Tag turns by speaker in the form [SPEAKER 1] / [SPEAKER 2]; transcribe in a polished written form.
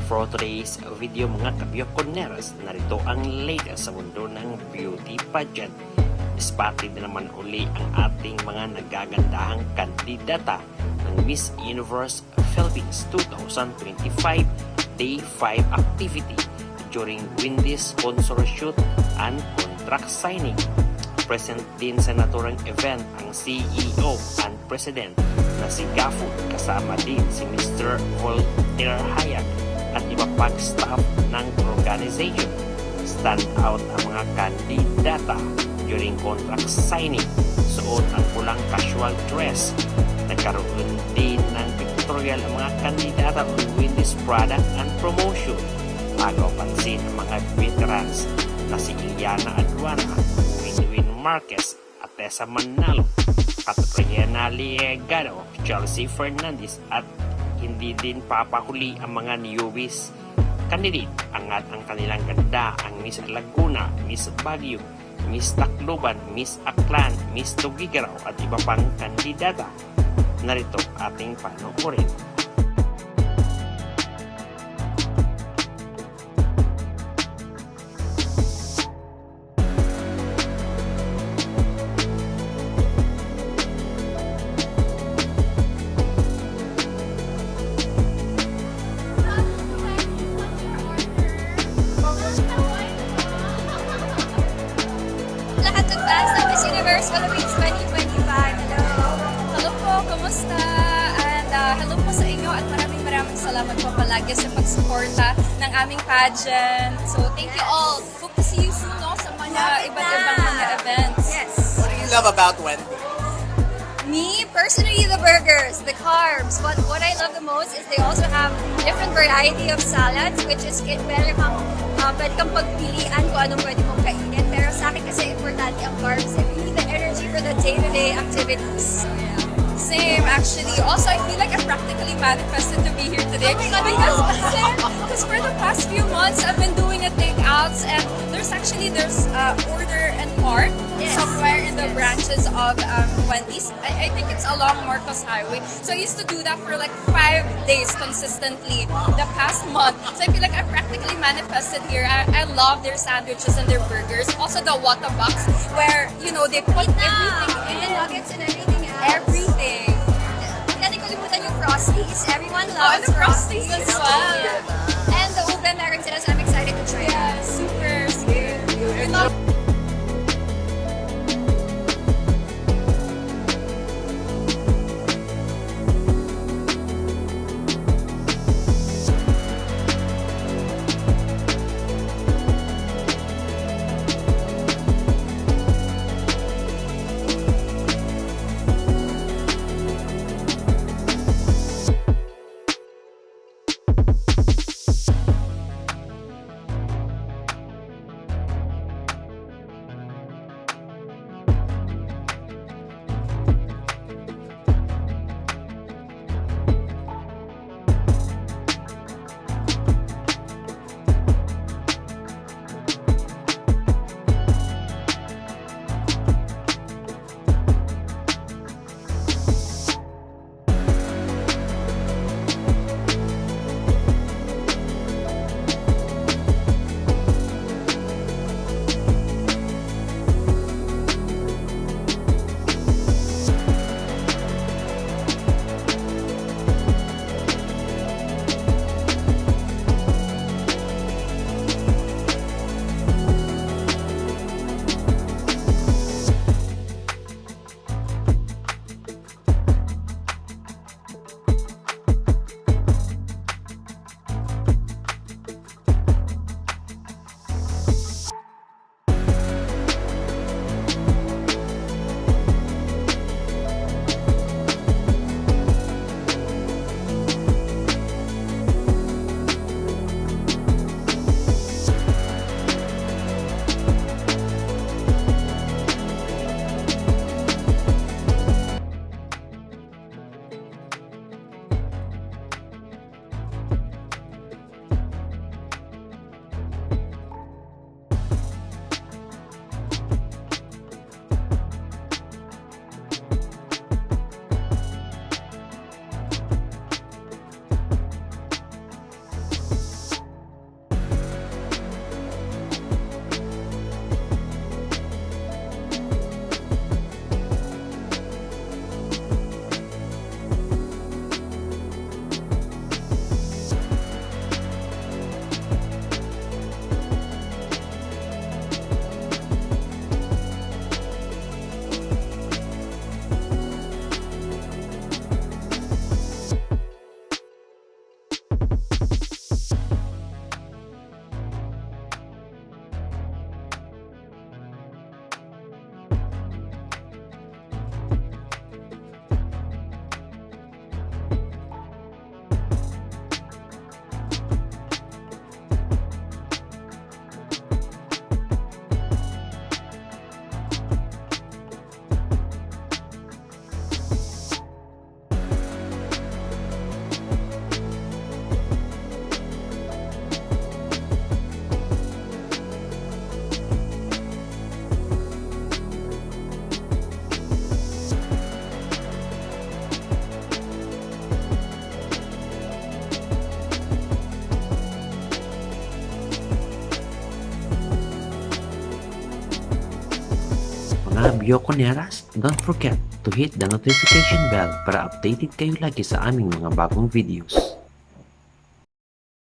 [SPEAKER 1] For today's video mga kabyokoneras, narito ang latest sa mundo ng beauty pageant. Spotted na naman uli ang ating mga nagagandahang kandidata ng Miss Universe Philippines 2025 Day 5 activity during Wendy's sponsor shoot and contract signing. Present din sa naturang event ang CEO and President na si Gafu, kasama din si Mr. Voltaire Hayek at iba pang staff ng organization. Stand out ang mga kandidata during contract signing. Suot ang pulang casual dress. Nagkaroon din ng pictorial ang mga kandidata on Wendy's product and promotion. Bago pansin ang mga veterans na si Iliana Aduana, Winwin Marquez at Tessa Manalo, Catriona Liegado, Chelsea Fernandez at hindi din papahuli ang mga newbies candidate. Angat ang kanilang ganda ang Miss Laguna, Miss Baguio, Miss Tacloban, Miss Aklan, Miss Tugigaraw at iba pang kandidata. Narito ating panoorin.
[SPEAKER 2] Lahat ng fans ng Miss Universe Philippines 2025. Hello! Hello po, kumusta? And hello po sa inyo at maraming salamat po palagi sa pagsuporta ng aming pageant. So thank you all. Hope to see you soon no, sa mga iba't ibang mga events. Yes.
[SPEAKER 3] What do you love about Wendy?
[SPEAKER 2] Me, personally, the burgers, the carbs. But what I love the most is they also have different variety of salads, which is pwede kang pagpilian kung anong pwede mong kainin. Pero sa akin kasi importante ang carbs. I need the energy for the day-to-day activities. So, yeah. Same, actually. Also, I feel like I practically manifested to be here today. Because for the past few months, I've been doing a takeouts and there's Order and Park somewhere in the branches of Wendy's. I think it's along Marcos Highway. So I used to do that for like 5 days consistently the past month. So I feel like I practically manifested here. I love their sandwiches and their burgers. Also the Wata box where, you know, they put everything in.
[SPEAKER 4] The nuggets and everything else.
[SPEAKER 2] Everything.
[SPEAKER 4] Hindi ko limutan yung Frosties. Everyone
[SPEAKER 2] Oh,
[SPEAKER 4] loves
[SPEAKER 2] and the Frosties as well.
[SPEAKER 4] Yeah. And the ube meron sila, so I'm excited to try it.
[SPEAKER 2] Yeah, super sweet.
[SPEAKER 1] Bioconeras, don't forget to hit the notification bell para updated kayo lagi sa aming mga bagong videos.